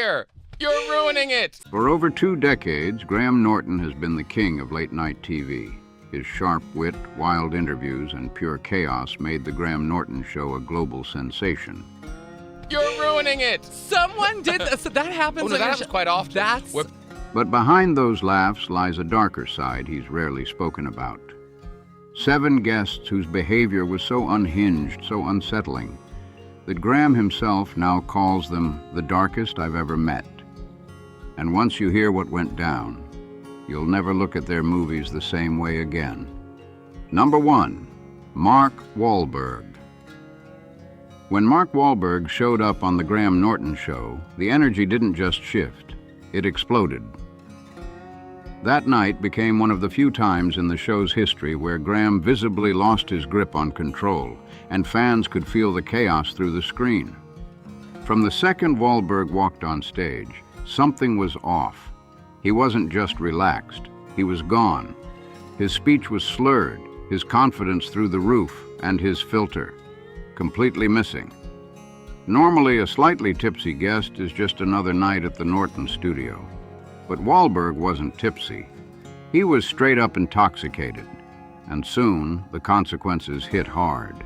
here. You're ruining it. For over 2 decades, Graham Norton has been the king of late-night TV. His sharp wit, wild interviews, and pure chaos made the Graham Norton Show a global sensation. You're ruining it. Someone did that. So that happens. Oh, no, that happens quite often. But behind those laughs lies a darker side he's rarely spoken about. 7 guests whose behavior was so unhinged, so unsettling, that Graham himself now calls them the darkest I've ever met. And once you hear what went down, you'll never look at their movies the same way again. Number 1, Mark Wahlberg. When Mark Wahlberg showed up on the Graham Norton Show, the energy didn't just shift, it exploded. That night became one of the few times in the show's history where Graham visibly lost his grip on control, and fans could feel the chaos through the screen. From the second Wahlberg walked on stage, something was off. He wasn't just relaxed, he was gone. His speech was slurred, his confidence through the roof, and his filter completely missing. Normally, a slightly tipsy guest is just another night at the Norton studio. But Wahlberg wasn't tipsy. He was straight up intoxicated, and soon the consequences hit hard.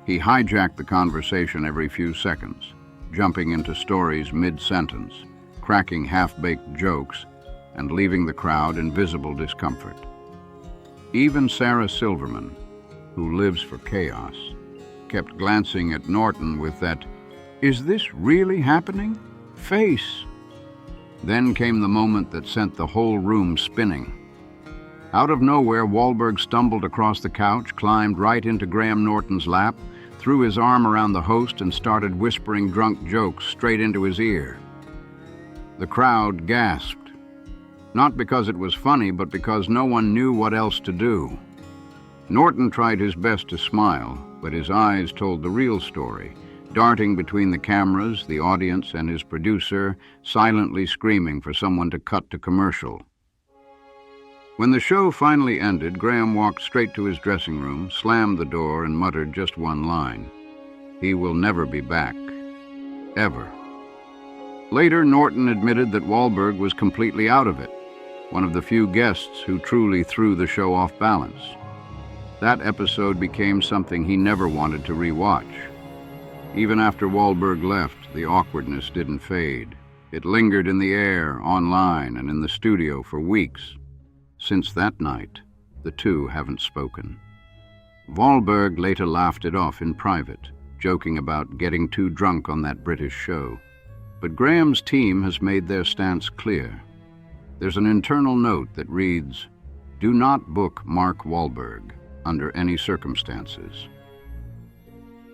He hijacked the conversation every few seconds, jumping into stories mid-sentence, cracking half-baked jokes, and leaving the crowd in visible discomfort. Even Sarah Silverman, who lives for chaos, kept glancing at Norton with that, "Is this really happening?" face. Then came the moment that sent the whole room spinning. Out of nowhere, Wahlberg stumbled across the couch, climbed right into Graham Norton's lap, threw his arm around the host, and started whispering drunk jokes straight into his ear. The crowd gasped, not because it was funny, but because no one knew what else to do. Norton tried his best to smile, but his eyes told the real story, darting between the cameras, the audience, and his producer, silently screaming for someone to cut to commercial. When the show finally ended, Graham walked straight to his dressing room, slammed the door, and muttered just one line: "He will never be back. Ever." Later, Norton admitted that Wahlberg was completely out of it, one of the few guests who truly threw the show off balance. That episode became something he never wanted to rewatch. Even after Wahlberg left, the awkwardness didn't fade. It lingered in the air, online, and in the studio for weeks. Since that night, the two haven't spoken. Wahlberg later laughed it off in private, joking about getting too drunk on that British show. But Graham's team has made their stance clear. There's an internal note that reads, "Do not book Mark Wahlberg under any circumstances."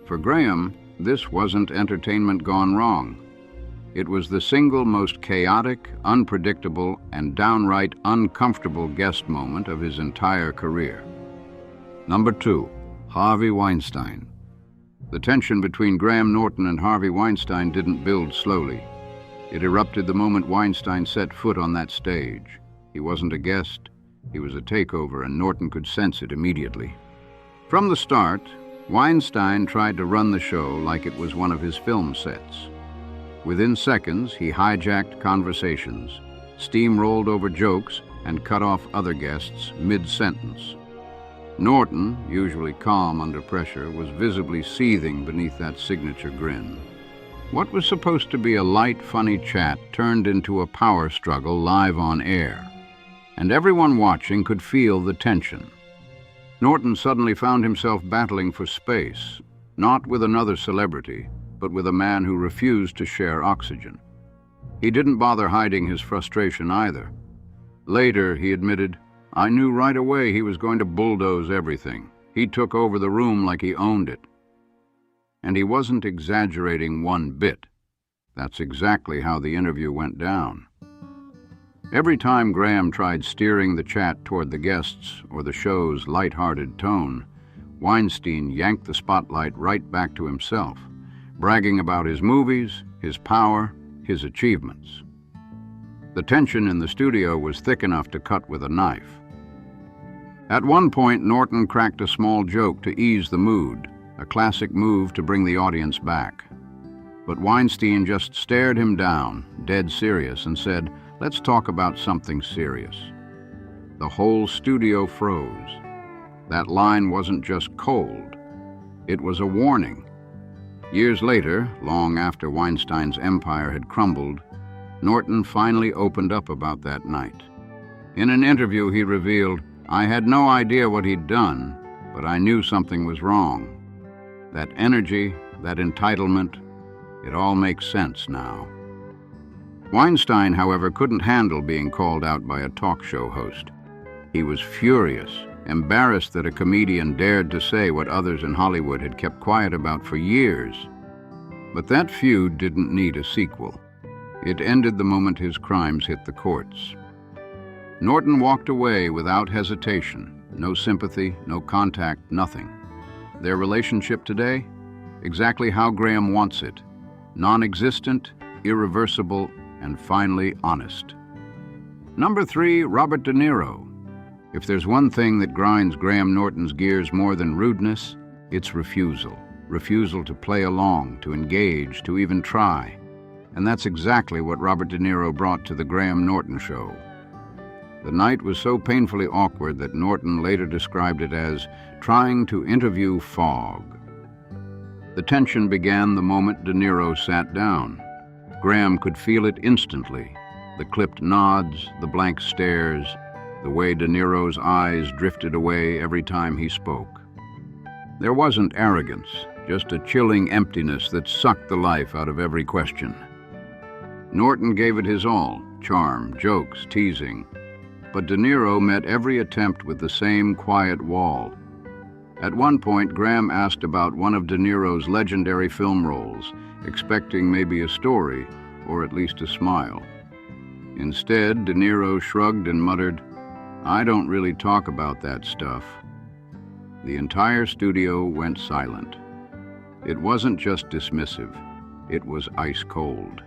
For Graham, this wasn't entertainment gone wrong. It was the single most chaotic, unpredictable, and downright uncomfortable guest moment of his entire career. Number 2, Harvey Weinstein. The tension between Graham Norton and Harvey Weinstein didn't build slowly. It erupted the moment Weinstein set foot on that stage. He wasn't a guest, he was a takeover, and Norton could sense it immediately. From the start, Weinstein tried to run the show like it was one of his film sets. Within seconds, he hijacked conversations, steamrolled over jokes, and cut off other guests mid-sentence. Norton, usually calm under pressure, was visibly seething beneath that signature grin. What was supposed to be a light, funny chat turned into a power struggle live on air, and everyone watching could feel the tension. Norton suddenly found himself battling for space, not with another celebrity, but with a man who refused to share oxygen. He didn't bother hiding his frustration either. Later, he admitted, "I knew right away he was going to bulldoze everything. He took over the room like he owned it." And he wasn't exaggerating one bit. That's exactly how the interview went down. Every time Graham tried steering the chat toward the guests or the show's light-hearted tone, Weinstein yanked the spotlight right back to himself, bragging about his movies, his power, his achievements. The tension in the studio was thick enough to cut with a knife. At one point, Norton cracked a small joke to ease the mood, a classic move to bring the audience back. But Weinstein just stared him down, dead serious, and said, "Let's talk about something serious." The whole studio froze. That line wasn't just cold. It was a warning. Years later, long after Weinstein's empire had crumbled, Norton finally opened up about that night. In an interview, he revealed, "I had no idea what he'd done, but I knew something was wrong. That energy, that entitlement, it all makes sense now." Weinstein, however, couldn't handle being called out by a talk show host. He was furious, embarrassed that a comedian dared to say what others in Hollywood had kept quiet about for years. But that feud didn't need a sequel. It ended the moment his crimes hit the courts. Norton walked away without hesitation. No sympathy, no contact, nothing. Their relationship today? Exactly how Graham wants it. Non-existent, irreversible, and finally honest. Number 3, Robert De Niro. If there's one thing that grinds Graham Norton's gears more than rudeness, it's refusal. Refusal to play along, to engage, to even try. And that's exactly what Robert De Niro brought to the Graham Norton Show. The night was so painfully awkward that Norton later described it as trying to interview fog. The tension began the moment De Niro sat down. Graham could feel it instantly. The clipped nods, the blank stares, the way De Niro's eyes drifted away every time he spoke. There wasn't arrogance, just a chilling emptiness that sucked the life out of every question. Norton gave it his all, charm, jokes, teasing. But De Niro met every attempt with the same quiet wall. At one point, Graham asked about one of De Niro's legendary film roles, expecting maybe a story, or at least a smile. Instead, De Niro shrugged and muttered, "I don't really talk about that stuff." The entire studio went silent. It wasn't just dismissive, it was ice cold.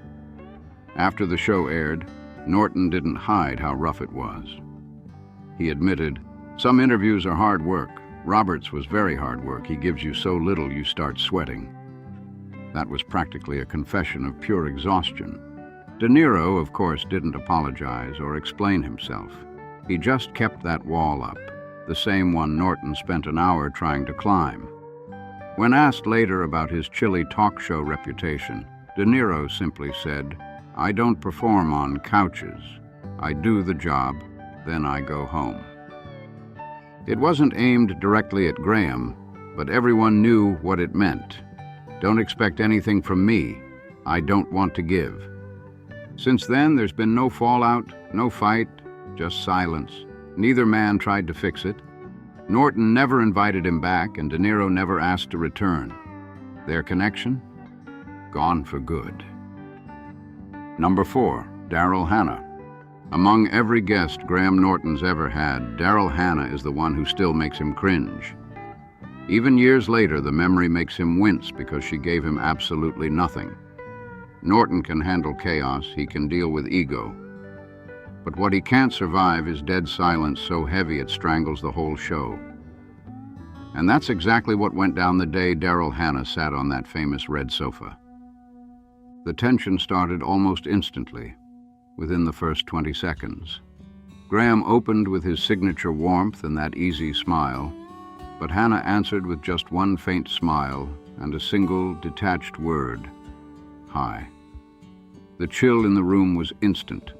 After the show aired, Norton didn't hide how rough it was. He admitted, "Some interviews are hard work. Robert's was very hard work. He gives you so little you start sweating." That was practically a confession of pure exhaustion. De Niro, of course, didn't apologize or explain himself. He just kept that wall up, the same one Norton spent an hour trying to climb. When asked later about his chilly talk show reputation, De Niro simply said, "I don't perform on couches. I do the job, then I go home." It wasn't aimed directly at Graham, but everyone knew what it meant. Don't expect anything from me. I don't want to give. Since then, there's been no fallout, no fight, just silence. Neither man tried to fix it. Norton never invited him back, and De Niro never asked to return. Their connection? Gone for good. Number 4, Daryl Hannah. Among every guest Graham Norton's ever had, Daryl Hannah is the one who still makes him cringe. Even years later, the memory makes him wince because she gave him absolutely nothing. Norton can handle chaos, he can deal with ego. But what he can't survive is dead silence so heavy it strangles the whole show. And that's exactly what went down the day Daryl Hannah sat on that famous red sofa. The tension started almost instantly, within the first 20 seconds. Graham opened with his signature warmth and that easy smile, but Hannah answered with just one faint smile and a single detached word, "Hi." The chill in the room was instant.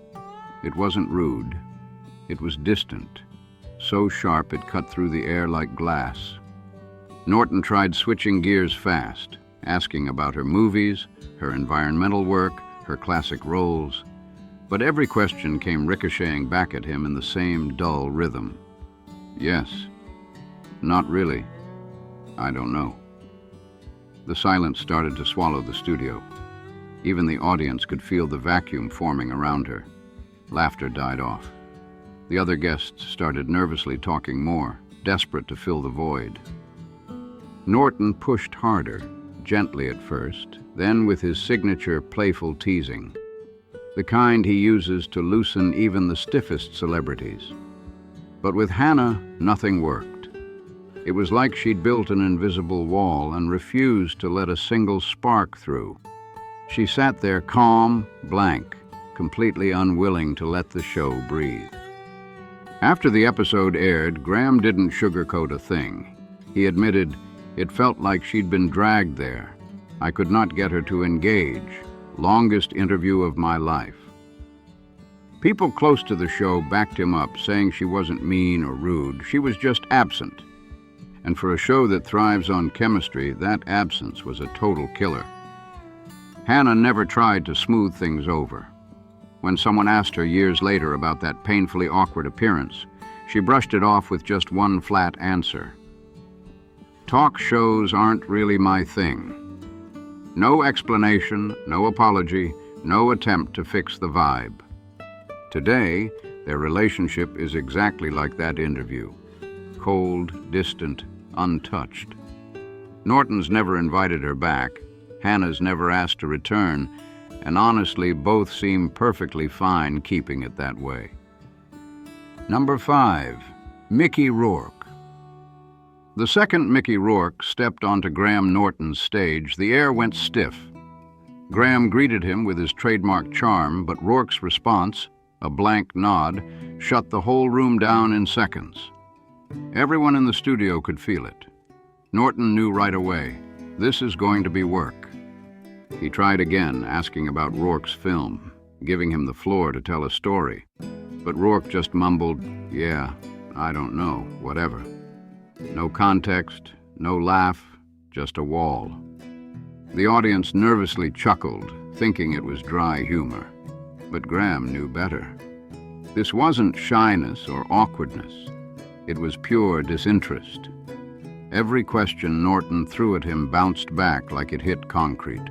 It wasn't rude. It was distant, so sharp it cut through the air like glass. Norton tried switching gears fast, asking about her movies, her environmental work, her classic roles, but every question came ricocheting back at him in the same dull rhythm. "Yes. Not really. I don't know." The silence started to swallow the studio. Even the audience could feel the vacuum forming around her. Laughter died off. The other guests started nervously talking more, desperate to fill the void. Norton pushed harder, gently at first, then with his signature playful teasing, the kind he uses to loosen even the stiffest celebrities. But with Hannah, nothing worked. It was like she'd built an invisible wall and refused to let a single spark through. She sat there calm, blank, completely unwilling to let the show breathe. After the episode aired, Graham didn't sugarcoat a thing. He admitted, "It felt like she'd been dragged there. I could not get her to engage. Longest interview of my life." People close to the show backed him up, saying she wasn't mean or rude. She was just absent. And for a show that thrives on chemistry, that absence was a total killer. Hannah never tried to smooth things over. When someone asked her years later about that painfully awkward appearance, she brushed it off with just one flat answer. "Talk shows aren't really my thing." No explanation, no apology, no attempt to fix the vibe. Today, their relationship is exactly like that interview. Cold, distant, untouched. Norton's never invited her back. Hannah's never asked to return. And honestly, both seem perfectly fine keeping it that way. Number 5, Mickey Rourke. The second Mickey Rourke stepped onto Graham Norton's stage, the air went stiff. Graham greeted him with his trademark charm, but Rourke's response, a blank nod, shut the whole room down in seconds. Everyone in the studio could feel it. Norton knew right away, this is going to be work. He tried again, asking about Rourke's film, giving him the floor to tell a story. But Rourke just mumbled, "Yeah, I don't know, whatever." No context, no laugh, just a wall. The audience nervously chuckled, thinking it was dry humor. But Graham knew better. This wasn't shyness or awkwardness. It was pure disinterest. Every question Norton threw at him bounced back like it hit concrete.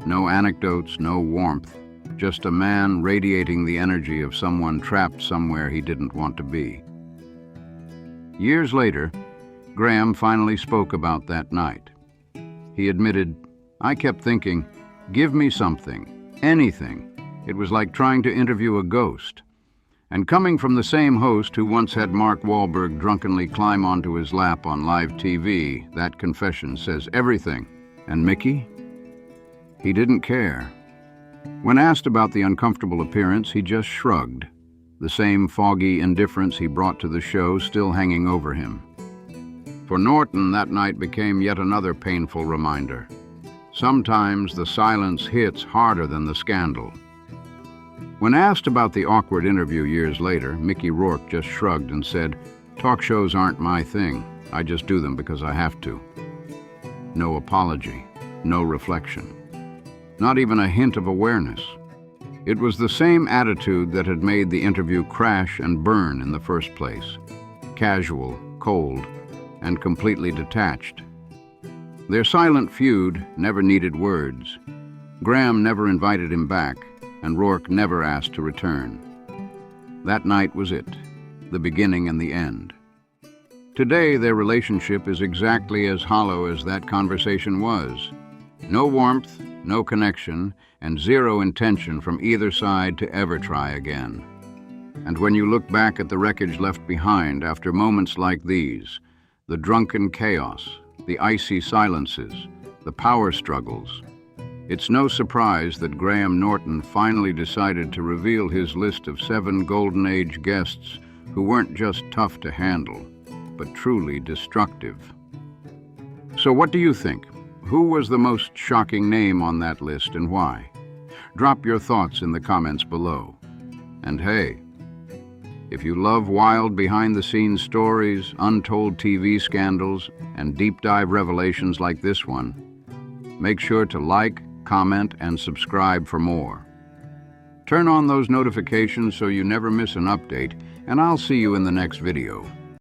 No anecdotes, no warmth, just a man radiating the energy of someone trapped somewhere he didn't want to be. Years later, Graham finally spoke about that night. He admitted, "I kept thinking, give me something, anything." It was like trying to interview a ghost. And coming from the same host who once had Mark Wahlberg drunkenly climb onto his lap on live TV, that confession says everything. And Mickey? He didn't care. When asked about the uncomfortable appearance, he just shrugged, the same foggy indifference he brought to the show still hanging over him. For Norton, that night became yet another painful reminder. Sometimes the silence hits harder than the scandal. When asked about the awkward interview years later, Mickey Rourke just shrugged and said, "Talk shows aren't my thing. I just do them because I have to." No apology, no reflection. Not even a hint of awareness. It was the same attitude that had made the interview crash and burn in the first place. Casual, cold, and completely detached. Their silent feud never needed words. Graham never invited him back, and Rourke never asked to return. That night was it, the beginning and the end. Today, their relationship is exactly as hollow as that conversation was. No warmth, no connection, and zero intention from either side to ever try again. And when you look back at the wreckage left behind after moments like these, the drunken chaos, the icy silences, the power struggles, it's no surprise that Graham Norton finally decided to reveal his list of 7 Golden Age guests who weren't just tough to handle, but truly destructive. So what do you think? Who was the most shocking name on that list and why? Drop your thoughts in the comments below. And hey, if you love wild behind-the-scenes stories, untold TV scandals, and deep-dive revelations like this one, make sure to like, comment, and subscribe for more. Turn on those notifications so you never miss an update, and I'll see you in the next video.